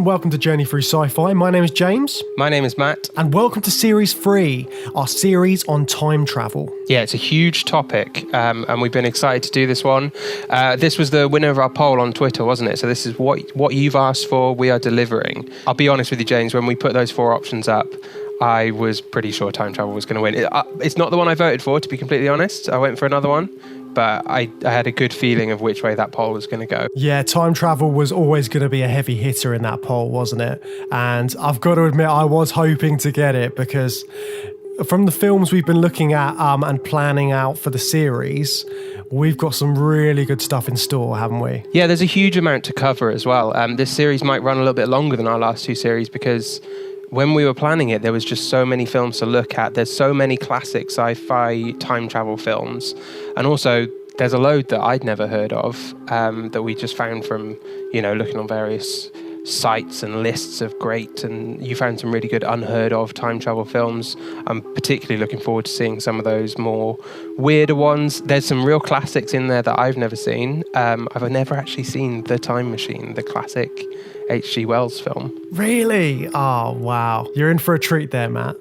Welcome to Journey Through Sci-Fi. My name is James. My name is Matt. And welcome to Series 3, our series on time travel. Yeah, it's a huge topic, and we've been excited to do this one. This was the winner of our poll on Twitter, wasn't it? So this is what you've asked for, we are delivering. I'll be honest with you, James, when we put those 4 options up, I was pretty sure time travel was going to win. It's not the one I voted for, to be completely honest. I went for another one. But I had a good feeling of which way that poll was going to go. Yeah, time travel was always going to be a heavy hitter in that poll, wasn't it? And I've got to admit, I was hoping to get it because from the films we've been looking at and planning out for the series, we've got some really good stuff in store, haven't we? Yeah, there's a huge amount to cover as well. This series might run a little bit longer than our last 2 series because when we were planning it, there was just so many films to look at. There's so many classic sci-fi time travel films. And also, there's a load that I'd never heard of that we just found from, looking on various sites and lists of great. And you found some really good unheard of time travel films. I'm particularly looking forward to seeing some of those more weirder ones. There's some real classics in there that I've never seen. I've never actually seen The Time Machine, the classic H.G. Wells film. Really? Oh, wow. You're in for a treat there, Matt.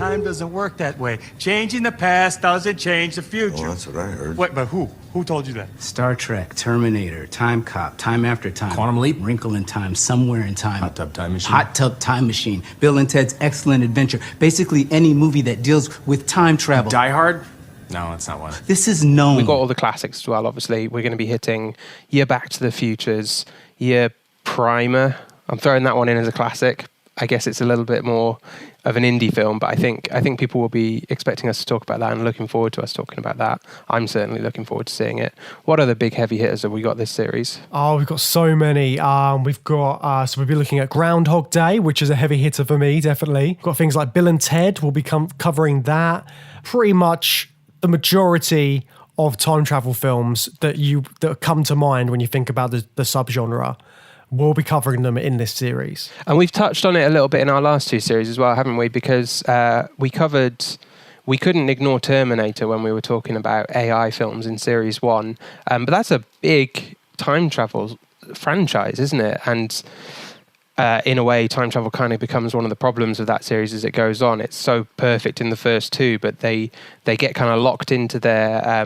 Time doesn't work that way. Changing the past doesn't change the future. Well, that's what I heard. Wait, but who? Who told you that? Star Trek, Terminator, Time Cop, Time After Time. Quantum Leap. Wrinkle in Time, Somewhere in Time. Hot Tub Time Machine. Hot Tub Time Machine. Bill and Ted's Excellent Adventure. Basically any movie that deals with time travel. Die Hard? No, that's not one. This is known. We've got all the classics as well, obviously. We're going to be hitting your Back to the Futures, your Primer. I'm throwing that one in as a classic. I guess it's a little bit more of an indie film, but I think people will be expecting us to talk about that and looking forward to us talking about that. I'm certainly looking forward to seeing it. What other big heavy hitters have we got this series? Oh, we've got so many. We've got, so we'll be looking at Groundhog Day, which is a heavy hitter for me, definitely. We've got things like Bill and Ted. We'll be covering that. Pretty much the majority of time travel films that come to mind when you think about the subgenre. We'll be covering them in this series. And we've touched on it a little bit in our last 2 series as well, haven't we? Because we couldn't ignore Terminator when we were talking about AI films in series 1. But that's a big time travel franchise, isn't it? And in a way, time travel kind of becomes one of the problems of that series as it goes on. It's so perfect in the first 2, but they get kind of locked into their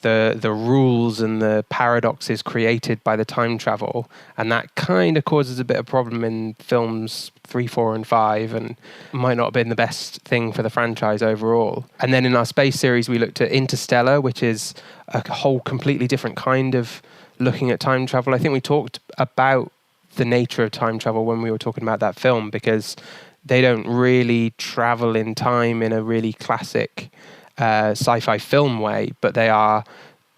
the rules and the paradoxes created by the time travel, and that kind of causes a bit of problem in films 3, 4, and 5, and might not have been the best thing for the franchise overall. And then in our space series, we looked at Interstellar, which is a whole completely different kind of looking at time travel. I think we talked about the nature of time travel when we were talking about that film, because they don't really travel in time in a really classic sci-fi film way, but they are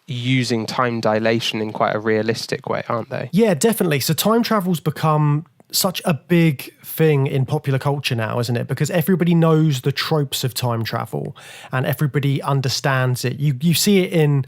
using time dilation in quite a realistic way, aren't they? Yeah, definitely. So time travel's become such a big thing in popular culture now, isn't it? Because everybody knows the tropes of time travel and everybody understands it. You see it in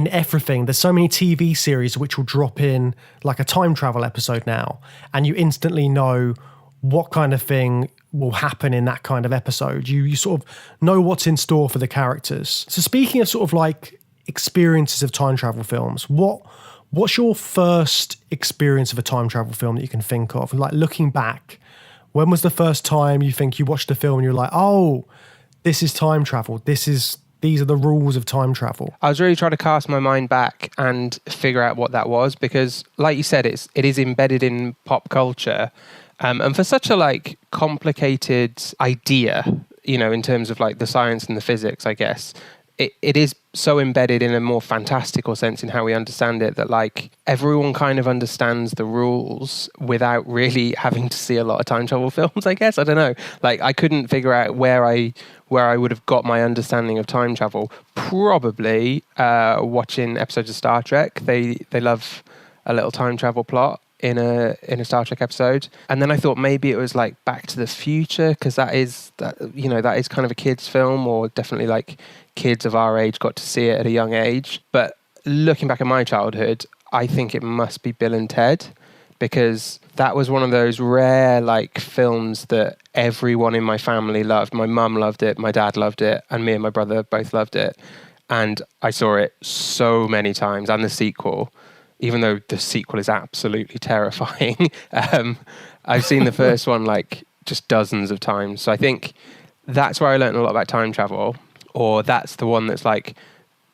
everything. There's so many TV series which will drop in like a time travel episode now, and you instantly know what kind of thing will happen in that kind of episode. You sort of know what's in store for the characters. So speaking of sort of like experiences of time travel films, what's your first experience of a time travel film that you can think of? Like looking back, when was the first time you think you watched a film and you're like, oh, this is time travel. These are the rules of time travel. I was really trying to cast my mind back and figure out what that was, because like you said, it is embedded in pop culture. And for such a like complicated idea, in terms of like the science and the physics, I guess, it is so embedded in a more fantastical sense in how we understand it that like everyone kind of understands the rules without really having to see a lot of time travel films, I guess. I don't know. Like I couldn't figure out where I would have got my understanding of time travel. Probably watching episodes of Star Trek. They love a little time travel plot in a Star Trek episode. And then I thought maybe it was like Back to the Future, because that is kind of a kid's film, or definitely like kids of our age got to see it at a young age. But looking back at my childhood, I think it must be Bill and Ted, because that was one of those rare like films that everyone in my family loved. My mum loved it, my dad loved it, and me and my brother both loved it. And I saw it so many times, and the sequel, even though the sequel is absolutely terrifying. I've seen the first one like just dozens of times. So I think that's where I learned a lot about time travel, or that's the one that's like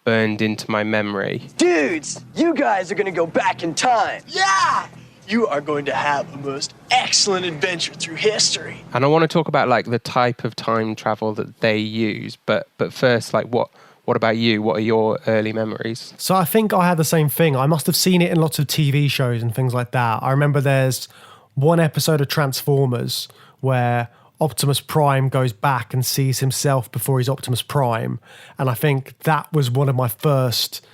burned into my memory. Dudes, you guys are gonna go back in time. Yeah! You are going to have the most excellent adventure through history. And I want to talk about like the type of time travel that they use, but first, like what about you? What are your early memories? So I think I had the same thing. I must have seen it in lots of TV shows and things like that. I remember there's one episode of Transformers where Optimus Prime goes back and sees himself before he's Optimus Prime. And I think that was one of my first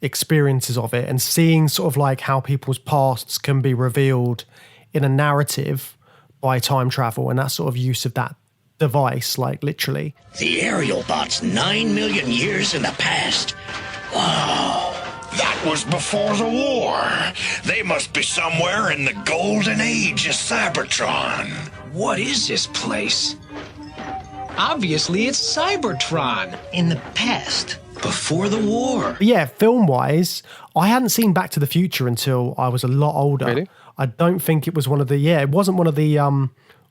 experiences of it, and seeing sort of like how people's pasts can be revealed in a narrative by time travel and that sort of use of that device, like literally. The aerial bot's 9 million years in the past. Wow. That was before the war. They must be somewhere in the golden age of Cybertron. What is this place? Obviously, it's Cybertron. In the past, before the war. But yeah, film-wise, I hadn't seen Back to the Future until I was a lot older. Really? I don't think it was one of the, it wasn't one of the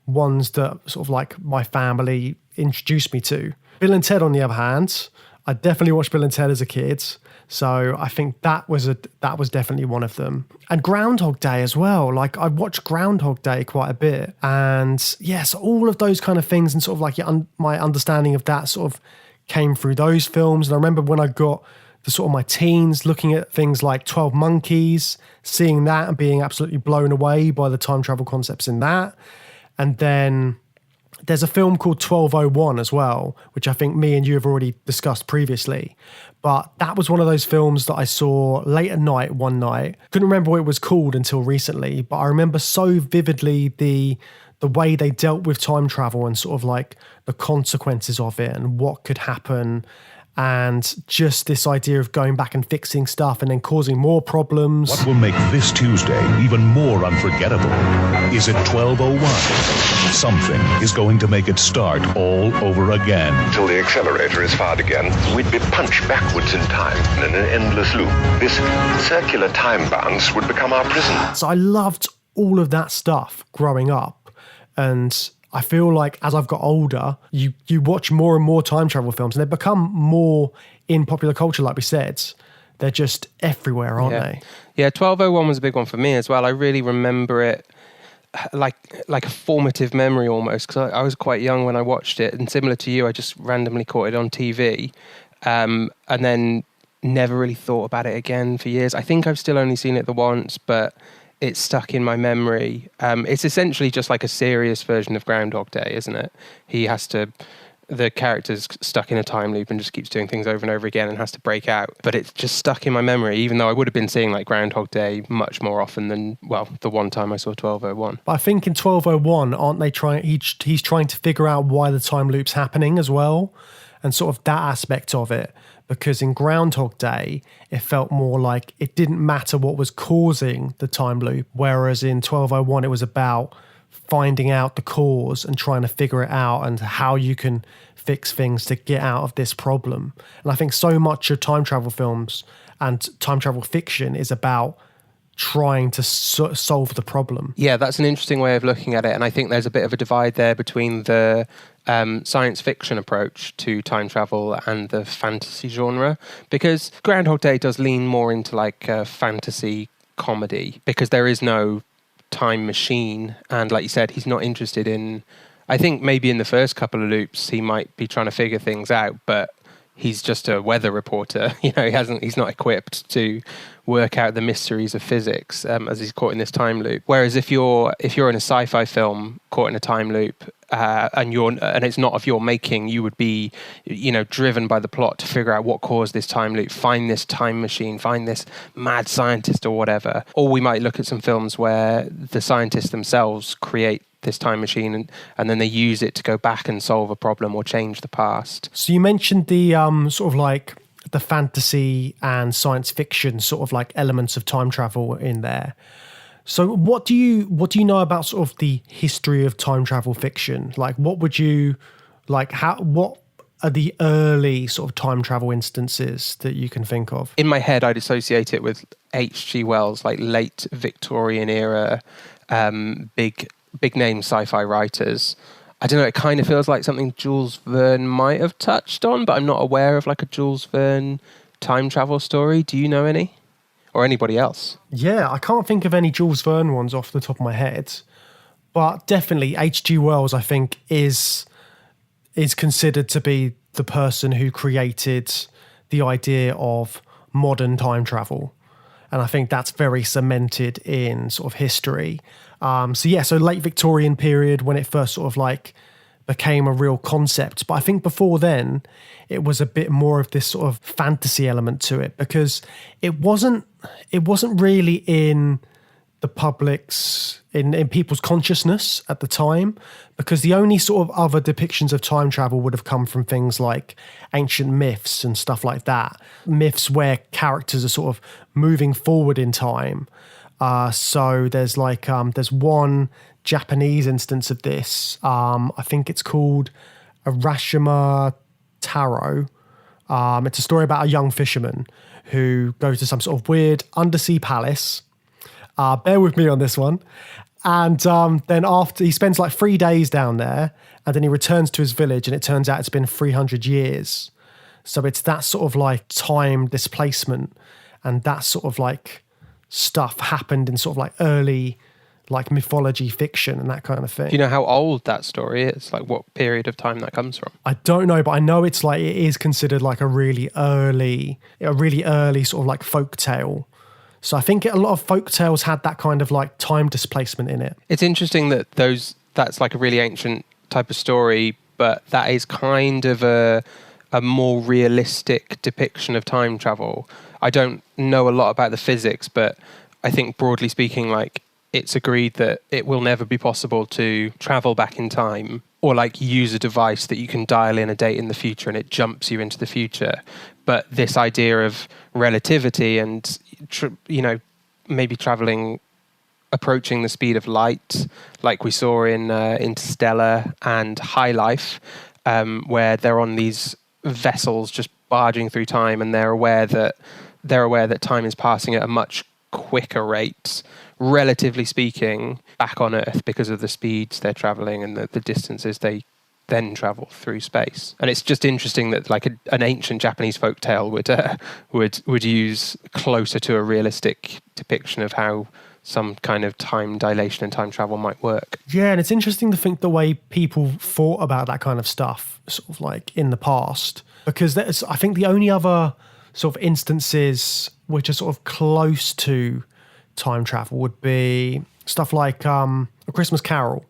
ones that sort of like my family introduced me to. Bill and Ted, on the other hand, I definitely watched Bill and Ted as a kid. So I think that was definitely one of them. And Groundhog Day as well. Like I watched Groundhog Day quite a bit. And yes, all of those kind of things, and sort of like my understanding of that sort of came through those films. And I remember when I got the sort of my teens, looking at things like 12 Monkeys, seeing that and being absolutely blown away by the time travel concepts in that. And then there's a film called 1201 as well, which I think me and you have already discussed previously. But that was one of those films that I saw late at night one night. Couldn't remember what it was called until recently, but I remember so vividly the way they dealt with time travel and sort of like the consequences of it and what could happen, and just this idea of going back and fixing stuff and then causing more problems. What will make this Tuesday even more unforgettable? Is it 1201? Something is going to make it start all over again. Till the accelerator is fired again, we'd be punched backwards in time in an endless loop. This circular time bounce would become our prison. So I loved all of that stuff growing up. And I feel like as I've got older, you watch more and more time travel films, and they become more in popular culture, like we said. They're just everywhere, aren't they? Yeah, 1201 was a big one for me as well. I really remember it like a formative memory almost, because I was quite young when I watched it, and similar to you, I just randomly caught it on TV, and then never really thought about it again for years. I think I've still only seen it the once, but it's stuck in my memory. It's essentially just like a serious version of Groundhog Day, isn't it? The character's stuck in a time loop and just keeps doing things over and over again and has to break out. But it's just stuck in my memory, even though I would have been seeing like Groundhog Day much more often than, well, the one time I saw 1201. But I think in 1201, aren't they he's trying to figure out why the time loop's happening as well, and sort of that aspect of it. Because in Groundhog Day, it felt more like it didn't matter what was causing the time loop, whereas in 1201, it was about finding out the cause and trying to figure it out and how you can fix things to get out of this problem. And I think so much of time travel films and time travel fiction is about trying to solve the problem. Yeah, that's an interesting way of looking at it. And I think there's a bit of a divide there between the science fiction approach to time travel and the fantasy genre, because Groundhog Day does lean more into like a fantasy comedy, because there is no time machine, and like you said, he's not interested in, I think maybe in the first couple of loops he might be trying to figure things out, but he's just a weather reporter. You know, he's not equipped to work out the mysteries of physics as he's caught in this time loop. Whereas if you're in a sci-fi film caught in a time loop and it's not of your making, you would be, driven by the plot to figure out what caused this time loop, find this time machine, find this mad scientist or whatever. Or we might look at some films where the scientists themselves create this time machine and then they use it to go back and solve a problem or change the past. So you mentioned the sort of like the fantasy and science fiction sort of like elements of time travel in there. So what do you know about sort of the history of time travel fiction? Like what are the early sort of time travel instances that you can think of? In my head, I'd associate it with H.G. Wells, like late Victorian era, big name sci-fi writers. I don't know, it kind of feels like something Jules Verne might have touched on, but I'm not aware of like a Jules Verne time travel story. Do you know any? Or anybody else? Yeah, I can't think of any Jules Verne ones off the top of my head, but definitely H.G. Wells, I think, is considered to be the person who created the idea of modern time travel. And I think that's very cemented in sort of history. So late Victorian period when it first sort of like became a real concept. But I think before then, it was a bit more of this sort of fantasy element to it because it wasn't really in the public's, in people's consciousness at the time, because the only sort of other depictions of time travel would have come from things like ancient myths and stuff like that. Myths where characters are sort of moving forward in time. So there's one Japanese instance of this. I think it's called Arashima Taro. It's a story about a young fisherman who goes to some sort of weird undersea palace. Bear with me on this one. And then after he spends like 3 days down there, and then he returns to his village, and it turns out it's been 300 years. So it's that sort of like time displacement, and that sort of like stuff happened in sort of like early like mythology fiction and that kind of thing. Do you know how old that story is? Like what period of time that comes from? I don't know, but I know it's like it is considered like a really early sort of like folk tale. So I think a lot of folk tales had that kind of like time displacement in it. It's interesting that that's like a really ancient type of story, but that is kind of a more realistic depiction of time travel. I don't know a lot about the physics, but I think broadly speaking, like it's agreed that it will never be possible to travel back in time or like use a device that you can dial in a date in the future and it jumps you into the future. But this idea of relativity and, maybe approaching the speed of light, like we saw in Interstellar and High Life, where they're on these vessels just barging through time and they're aware that time is passing at a much quicker rate, relatively speaking, back on Earth because of the speeds they're traveling and the distances they then travel through space. And it's just interesting that like an ancient Japanese folktale would use closer to a realistic depiction of how some kind of time dilation and time travel might work. Yeah, and it's interesting to think the way people thought about that kind of stuff sort of like in the past, because I think the only other sort of instances which are sort of close to time travel would be stuff like A Christmas Carol.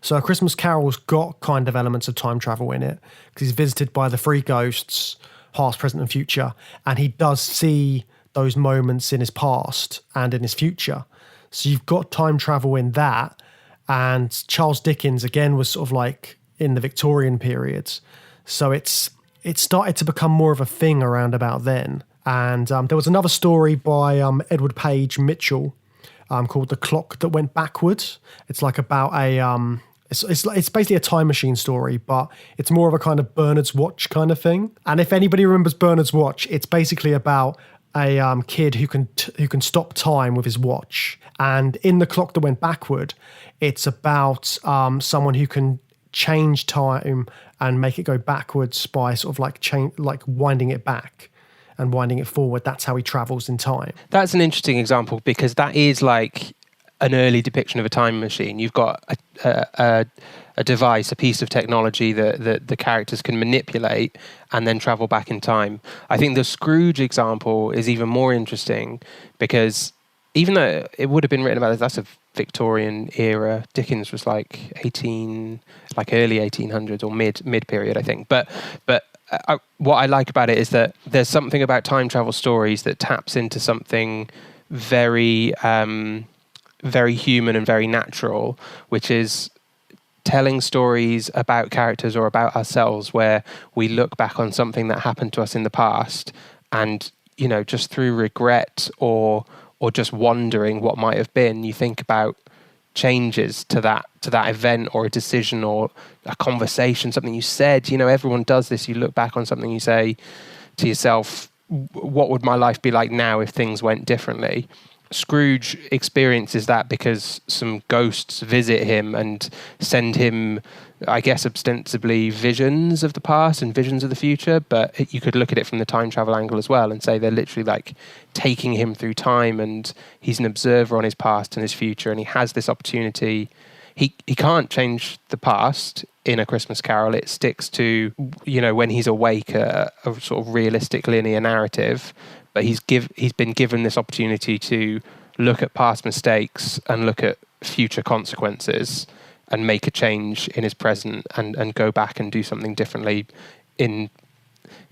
So A Christmas Carol's got kind of elements of time travel in it because he's visited by the three ghosts, past, present, and future, and he does see those moments in his past and in his future. So you've got time travel in that, and Charles Dickens again was sort of like in the Victorian periods. So it started to become more of a thing around about then. And there was another story by Edward Page Mitchell called The Clock That Went Backwards. It's like about it's basically a time machine story, but it's more of a kind of Bernard's Watch kind of thing. And if anybody remembers Bernard's Watch, it's basically about a kid who can stop time with his watch. And in The Clock That Went Backward, it's about someone who can change time and make it go backwards by sort of like winding it back and winding it forward. That's how he travels in time. That's an interesting example because that is like an early depiction of a time machine. You've got a device, a piece of technology that the characters can manipulate and then travel back in time. I think the Scrooge example is even more interesting because even though it would have been written about, that's a Victorian era, Dickens was like early 1800s or mid period, I think. But what I like about it is that there's something about time travel stories that taps into something very very human and very natural, which is telling stories about characters or about ourselves where we look back on something that happened to us in the past and, you know, just through regret or just wondering what might have been, you think about changes to that event or a decision or a conversation, something you said. You know, everyone does this. You look back on something, you say to yourself, what would my life be like now if things went differently? Scrooge experiences that because some ghosts visit him and send him, I guess, ostensibly visions of the past and visions of the future. But you could look at it from the time travel angle as well and say they're literally like taking him through time, and he's an observer on his past and his future, and he has this opportunity. He can't change the past in A Christmas Carol. It sticks to, you know, when he's awake, a sort of realistic linear narrative. But he's been given this opportunity to look at past mistakes and look at future consequences and make a change in his present and go back and do something differently in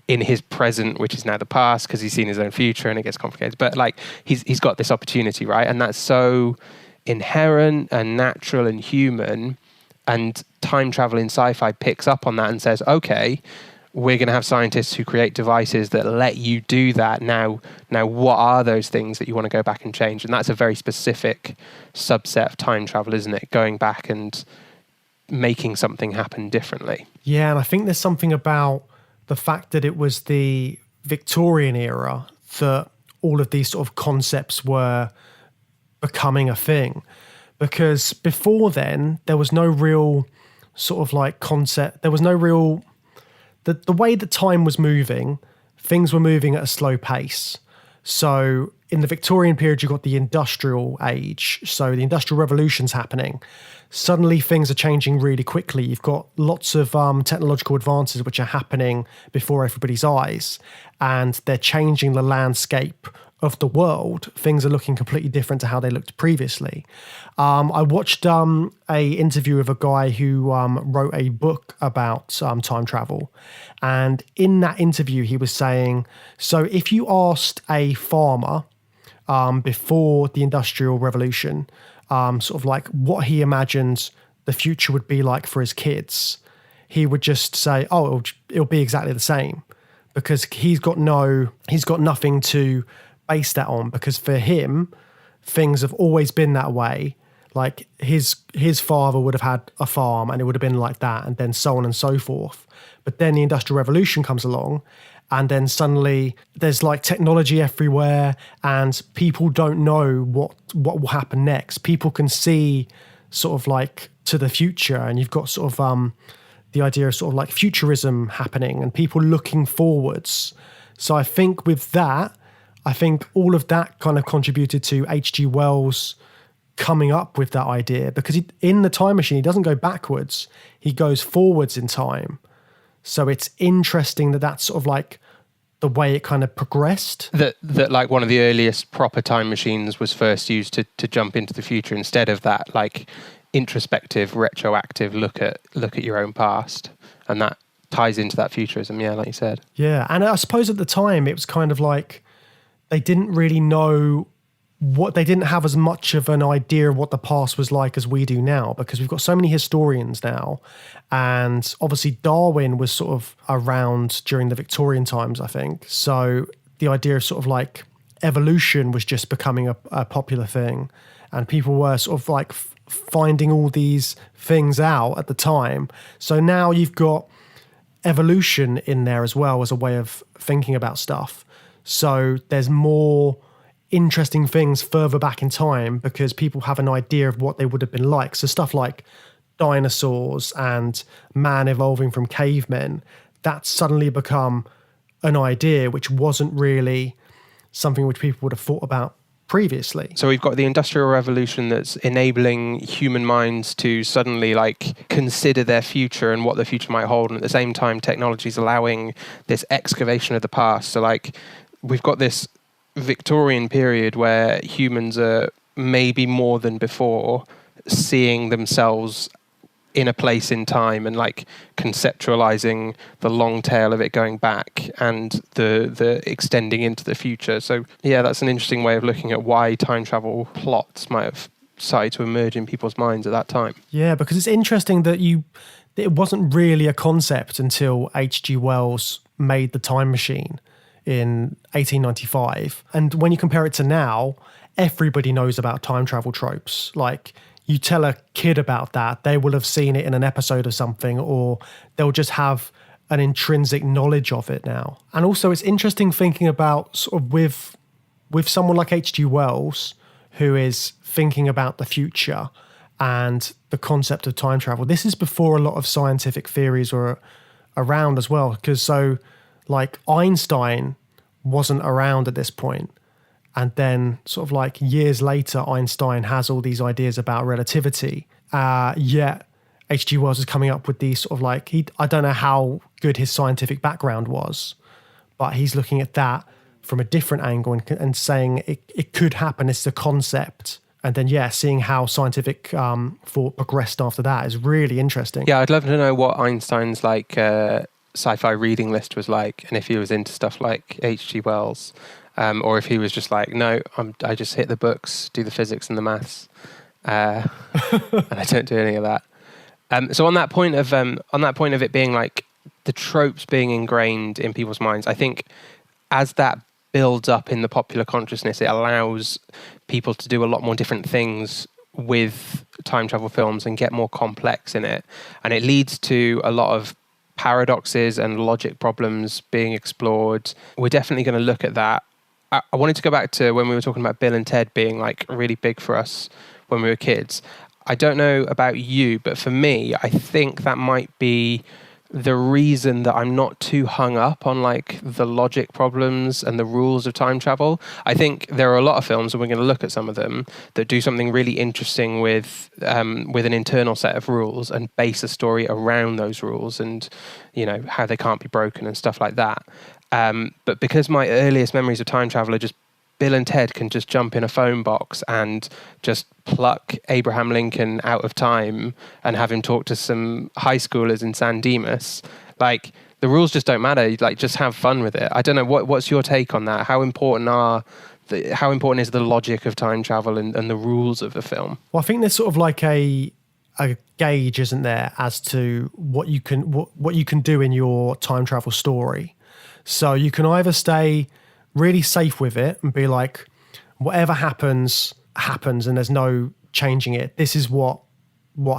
his present, which is now the past, because he's seen his own future and it gets complicated. But like he's got this opportunity, right? And that's so inherent and natural and human. And time travel in sci-fi picks up on that and says, okay, we're going to have scientists who create devices that let you do that. Now, what are those things that you want to go back and change? And that's a very specific subset of time travel, isn't it? Going back and making something happen differently. Yeah, and I think there's something about the fact that it was the Victorian era that all of these sort of concepts were becoming a thing. Because before then, there was no real sort of like concept. There was no real... The way that time was moving, things were moving at a slow pace. So in the Victorian period, you've got the industrial age. So the industrial revolution's happening. Suddenly things are changing really quickly. You've got lots of technological advances which are happening before everybody's eyes. And they're changing the landscape of the world. Things are looking completely different to how they looked previously. I watched a interview of a guy who wrote a book about time travel. And in that interview, he was saying, so if you asked a farmer before the Industrial Revolution, sort of like what he imagined the future would be like for his kids, he would just say, oh, it'll be exactly the same, because he's got nothing to base that on, because for him, things have always been that way. Like his father would have had a farm and it would have been like that, and then so on and so forth. But then the Industrial Revolution comes along, and then suddenly there's like technology everywhere, and people don't know what will happen next. People can see sort of like to the future, and you've got sort of the idea of sort of like futurism happening and people looking forwards. So I think with that, I think all of that kind of contributed to H.G. Wells coming up with that idea, because in the time machine, he doesn't go backwards, he goes forwards in time. So it's interesting that that's sort of like the way it kind of progressed. That like one of the earliest proper time machines was first used to jump into the future instead of that like introspective, retroactive look at your own past. And that ties into that futurism, yeah, like you said. Yeah, and I suppose at the time it was kind of like they didn't really know they didn't have as much of an idea of what the past was like as we do now, because we've got so many historians now. And obviously Darwin was sort of around during the Victorian times, I think. So the idea of sort of like evolution was just becoming a popular thing. And people were sort of like finding all these things out at the time. So now you've got evolution in there as well as a way of thinking about stuff. So there's more interesting things further back in time because people have an idea of what they would have been like. So stuff like dinosaurs and man evolving from cavemen, that's suddenly become an idea which wasn't really something which people would have thought about previously. So we've got the Industrial Revolution that's enabling human minds to suddenly consider their future and what the future might hold, and at the same time technology is allowing this excavation of the past. So we've got this Victorian period where humans are maybe more than before seeing themselves in a place in time and conceptualizing the long tail of it going back and the extending into the future. So yeah, that's an interesting way of looking at why time travel plots might have started to emerge in people's minds at that time. Yeah, because it's interesting that it wasn't really a concept until H.G. Wells made The Time Machine in 1895. And when you compare it to now, everybody knows about time travel tropes. You tell a kid about that, they will have seen it in an episode of something, or they'll just have an intrinsic knowledge of it now. And also it's interesting thinking about sort of with someone like H.G. Wells, who is thinking about the future and the concept of time travel. This is before a lot of scientific theories were around as well, because Einstein wasn't around at this point. And then sort of years later, Einstein has all these ideas about relativity. Yet H.G. Wells is coming up with these sort of I don't know how good his scientific background was, but he's looking at that from a different angle and saying it could happen. It's a concept. And then, seeing how scientific thought progressed after that is really interesting. Yeah, I'd love to know what Einstein's sci-fi reading list was like, and if he was into stuff like H.G. Wells. Or if he was just no, I just hit the books, do the physics and the maths, and I don't do any of that. So on that point of it being the tropes being ingrained in people's minds, I think as that builds up in the popular consciousness, it allows people to do a lot more different things with time travel films and get more complex in it, and it leads to a lot of paradoxes and logic problems being explored. We're definitely going to look at that. I wanted to go back to when we were talking about Bill and Ted being really big for us when we were kids. I don't know about you, but for me, I think that might be the reason that I'm not too hung up on the logic problems and the rules of time travel. I think there are a lot of films, and we're going to look at some of them, that do something really interesting with an internal set of rules and base a story around those rules and, how they can't be broken and stuff like that. But because my earliest memories of time travel are just Bill and Ted can just jump in a phone box and just pluck Abraham Lincoln out of time and have him talk to some high schoolers in San Dimas, the rules just don't matter. Just have fun with it. I don't know, what's your take on that? How important is the logic of time travel and the rules of the film? Well, I think there's sort of a gauge, isn't there, as to what you can do in your time travel story. So you can either stay really safe with it and be whatever happens and there's no changing it. This is what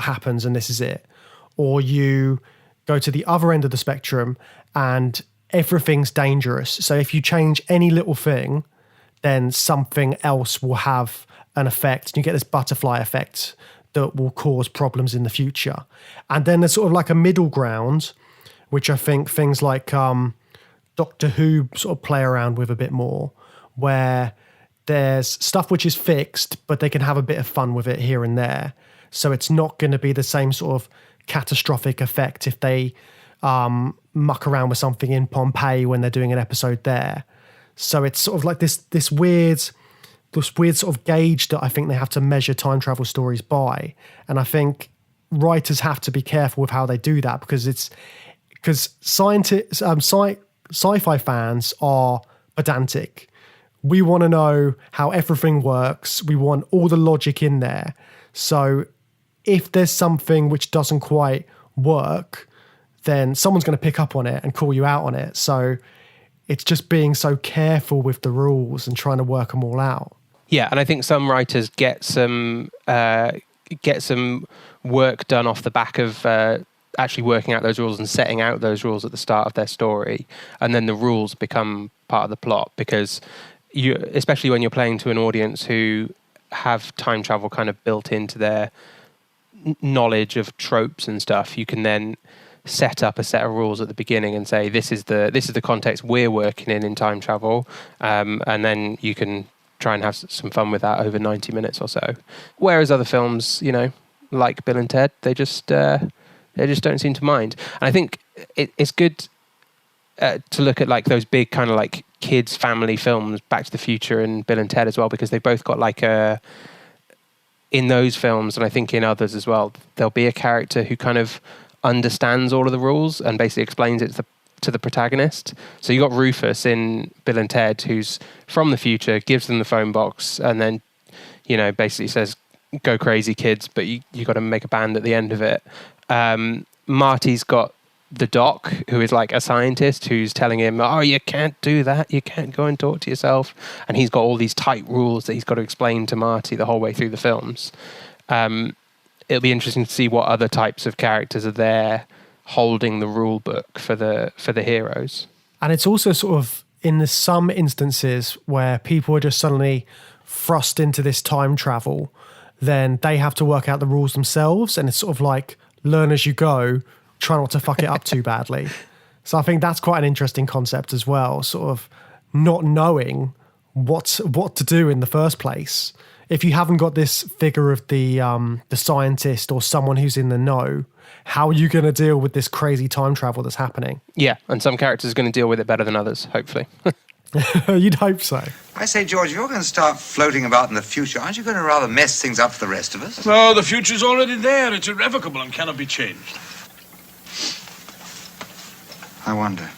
happens and this is it. Or you go to the other end of the spectrum and everything's dangerous. So if you change any little thing, then something else will have an effect. And you get this butterfly effect that will cause problems in the future. And then there's sort of a middle ground, which I think things like Doctor Who sort of play around with a bit more, where there's stuff which is fixed, but they can have a bit of fun with it here and there. So it's not going to be the same sort of catastrophic effect if they muck around with something in Pompeii when they're doing an episode there. So it's sort of this weird sort of gauge that I think they have to measure time travel stories by. And I think writers have to be careful with how they do that, because sci-fi fans are pedantic. We want to know how everything works. We want all the logic in there. So if there's something which doesn't quite work, then someone's going to pick up on it and call you out on it. So it's just being so careful with the rules and trying to work them all out. Yeah, and I think some writers get some work done off the back of actually working out those rules and setting out those rules at the start of their story, and then the rules become part of the plot, because you, especially when you're playing to an audience who have time travel kind of built into their knowledge of tropes and stuff, you can then set up a set of rules at the beginning and say, this is the context we're working in time travel, and then you can try and have some fun with that over 90 minutes or so. Whereas other films, like Bill and Ted, they just don't seem to mind. And I think it's good to look at like those big kind of like kids family films, Back to the Future and Bill and Ted as well, because they've both got like in those films, and I think in others as well, there'll be a character who kind of understands all of the rules and basically explains it to the protagonist. So you got Rufus in Bill and Ted, who's from the future, gives them the phone box, and then basically says, "Go crazy, kids!" But you got to make a band at the end of it. Marty's got the doc, who is like a scientist, who's telling him, "Oh, you can't do that. You can't go and talk to yourself." And he's got all these tight rules that he's got to explain to Marty the whole way through the films. It'll be interesting to see what other types of characters are there holding the rule book for the heroes. And it's also sort of in some instances where people are just suddenly thrust into this time travel, then they have to work out the rules themselves, and it's sort of like learn as you go, try not to fuck it up too badly. So I think that's quite an interesting concept as well, sort of not knowing what to do in the first place. If you haven't got this figure of the scientist or someone who's in the know, how are you going to deal with this crazy time travel that's happening? Yeah, and some characters are going to deal with it better than others, hopefully. You'd hope so. I say, George, if you're going to start floating about in the future, aren't you going to rather mess things up for the rest of us? No, the future's already there. It's irrevocable and cannot be changed. I wonder.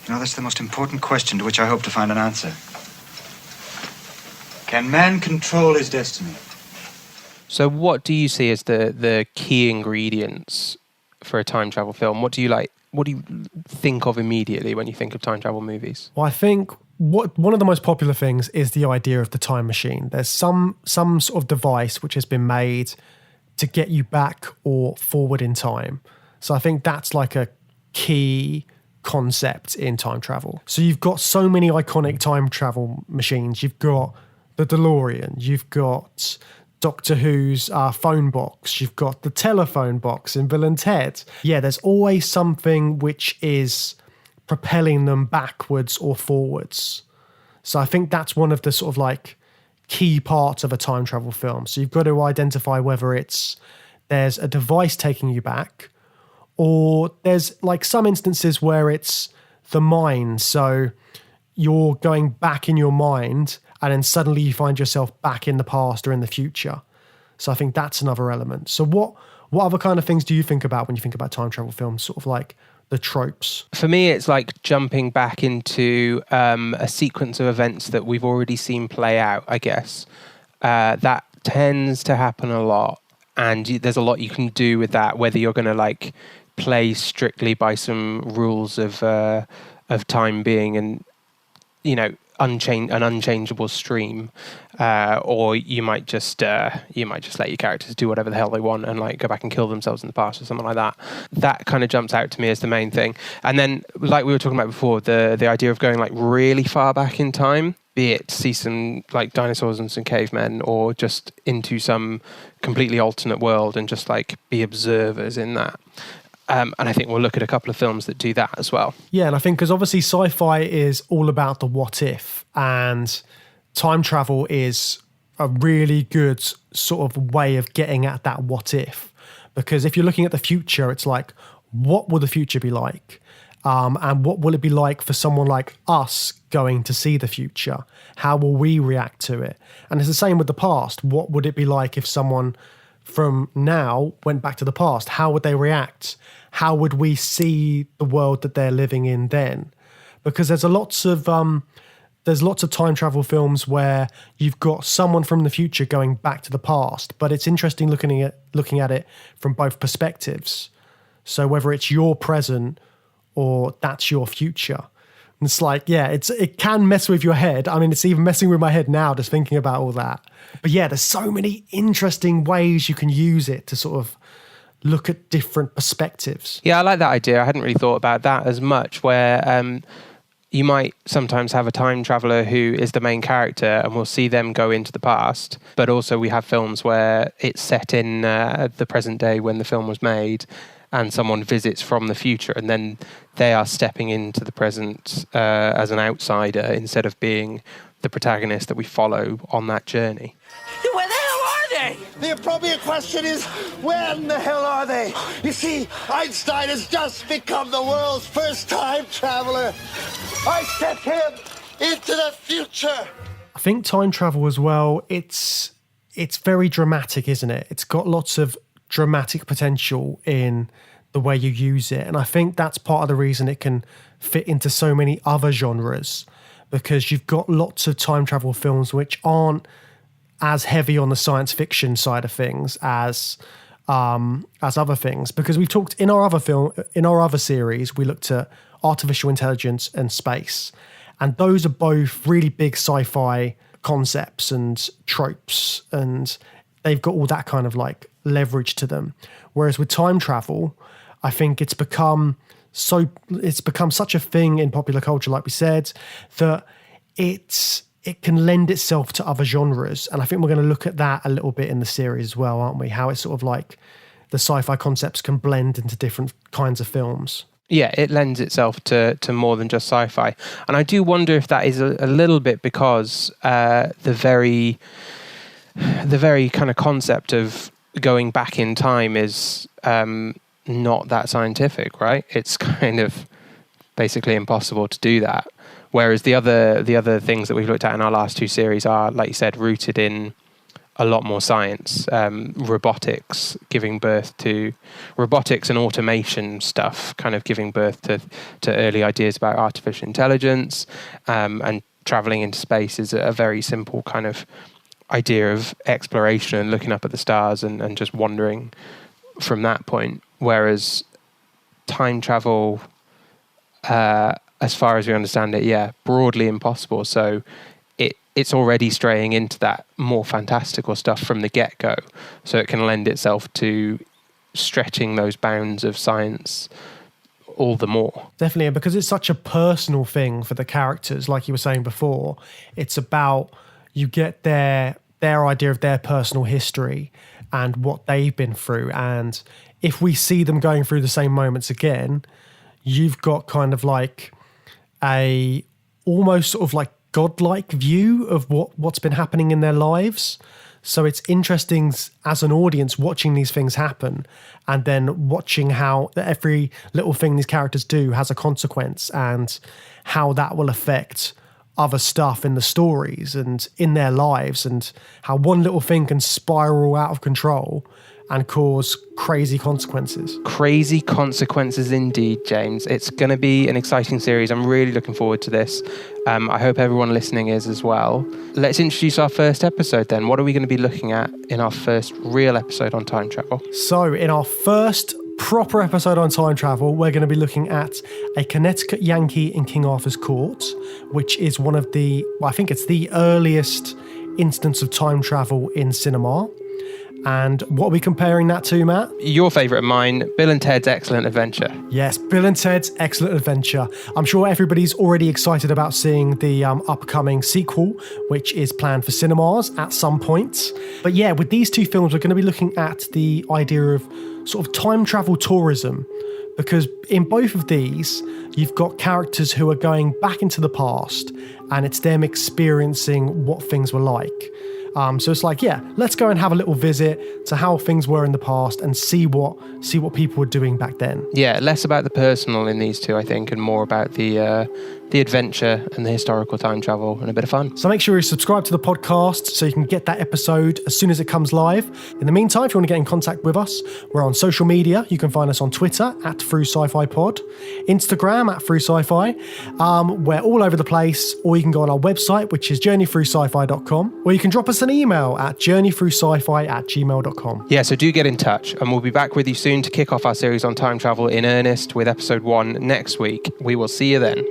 That's the most important question to which I hope to find an answer. Can man control his destiny? So what do you see as the key ingredients for a time travel film? What do you think of immediately when you think of time travel movies? Well, I think one of the most popular things is the idea of the time machine. There's some sort of device which has been made to get you back or forward in time. So I think that's like a key concept in time travel. So you've got so many iconic time travel machines. You've got the DeLorean, you've got Doctor Who's phone box, you've got the telephone box in Bill and Ted. Yeah, there's always something which is propelling them backwards or forwards. So I think that's one of the sort of like key parts of a time travel film. So you've got to identify whether there's a device taking you back, or there's like some instances where it's the mind. So you're going back in your mind, and then suddenly you find yourself back in the past or in the future. So I think that's another element. So what other kind of things do you think about when you think about time travel films, sort of like the tropes? For me, it's like jumping back into a sequence of events that we've already seen play out, I guess. That tends to happen a lot. And there's a lot you can do with that, whether you're going to like play strictly by some rules of time being and, an unchangeable stream, or you might just let your characters do whatever the hell they want and like go back and kill themselves in the past or something like that. That kind of jumps out to me as the main thing. And then, like we were talking about before, the idea of going like really far back in time, be it to see some like dinosaurs and some cavemen, or just into some completely alternate world and just like be observers in that. And I think we'll look at a couple of films that do that as well. Yeah, and I think because obviously sci-fi is all about the what if, and time travel is a really good sort of way of getting at that what if. Because if you're looking at the future, it's like, what will the future be like? And what will it be like for someone like us going to see the future? How will we react to it? And it's the same with the past. What would it be like if someone from now went back to the past? How would they react? How would we see the world that they're living in then? Because there's lots of time travel films where you've got someone from the future going back to the past, but it's interesting looking at it from both perspectives. So whether it's your present or that's your future. And it's like, yeah, it can mess with your head. I mean, it's even messing with my head now just thinking about all that. But yeah, there's so many interesting ways you can use it to sort of look at different perspectives. Yeah, I like that idea. I hadn't really thought about that as much, where you might sometimes have a time traveler who is the main character and we'll see them go into the past. But also we have films where it's set in the present day when the film was made, and someone visits from the future, and then they are stepping into the present as an outsider instead of being the protagonist that we follow on that journey. Where the hell are they? The appropriate question is, when the hell are they? You see, Einstein has just become the world's first time traveler. I sent him into the future. I think time travel as well, it's very dramatic, isn't it? It's got lots of dramatic potential in the way you use it. And I think that's part of the reason it can fit into so many other genres, because you've got lots of time travel films which aren't as heavy on the science fiction side of things as other things. Because we've talked in our other series, we looked at artificial intelligence and space. And those are both really big sci-fi concepts and tropes, and they've got all that kind of like leverage to them. Whereas with time travel, I think it's become such a thing in popular culture, like we said, that it can lend itself to other genres. And I think we're going to look at that a little bit in the series as well, aren't we? How it's sort of like the sci-fi concepts can blend into different kinds of films. Yeah, it lends itself to more than just sci-fi. And I do wonder if that is a little bit because the very kind of concept of going back in time is not that scientific, right? It's kind of basically impossible to do that. Whereas the other things that we've looked at in our last two series are, like you said, rooted in a lot more science, robotics and automation stuff, kind of giving birth to early ideas about artificial intelligence, and traveling into space is a very simple kind of idea of exploration and looking up at the stars and just wandering from that point. Whereas time travel, as far as we understand it, broadly impossible. So it's already straying into that more fantastical stuff from the get-go. So it can lend itself to stretching those bounds of science all the more. Definitely, because it's such a personal thing for the characters, like you were saying before. It's about, you get their idea of their personal history and what they've been through. And if we see them going through the same moments again, you've got kind of like a almost sort of like godlike view of what's been happening in their lives. So it's interesting as an audience watching these things happen, and then watching how every little thing these characters do has a consequence, and how that will affect other stuff in the stories and in their lives, and how one little thing can spiral out of control and cause crazy consequences. Crazy consequences indeed, James. It's going to be an exciting series. I'm really looking forward to this. I hope everyone listening is as well. Let's introduce our first episode then. What are we going to be looking at in our first real episode on time travel? So in our first proper episode on time travel, we're going to be looking at A Connecticut Yankee in King Arthur's Court, which is one of the, I think it's the earliest instance of time travel in cinema. And what are we comparing that to, Matt? Your favourite of mine, Bill and Ted's Excellent Adventure. Yes, Bill and Ted's Excellent Adventure. I'm sure everybody's already excited about seeing the upcoming sequel, which is planned for cinemas at some point. But yeah, with these two films, we're going to be looking at the idea of sort of time travel tourism. Because in both of these, you've got characters who are going back into the past, and it's them experiencing what things were like. So it's like, yeah, let's go and have a little visit to how things were in the past and see what people were doing back then. Yeah, less about the personal in these two, I think, and more about the adventure and the historical time travel and a bit of fun. So make sure you subscribe to the podcast so you can get that episode as soon as it comes live. In the meantime, if you want to get in contact with us, we're on social media. You can find us on Twitter at Through Sci-Fi Pod, Instagram at Through Sci-Fi. We're all over the place, or you can go on our website, which is journeythroughsci-fi.com, or you can drop us an email at journeythroughsci-fi@gmail.com. Yeah, so do get in touch, and we'll be back with you soon to kick off our series on time travel in earnest with episode 1 next week. We will see you then.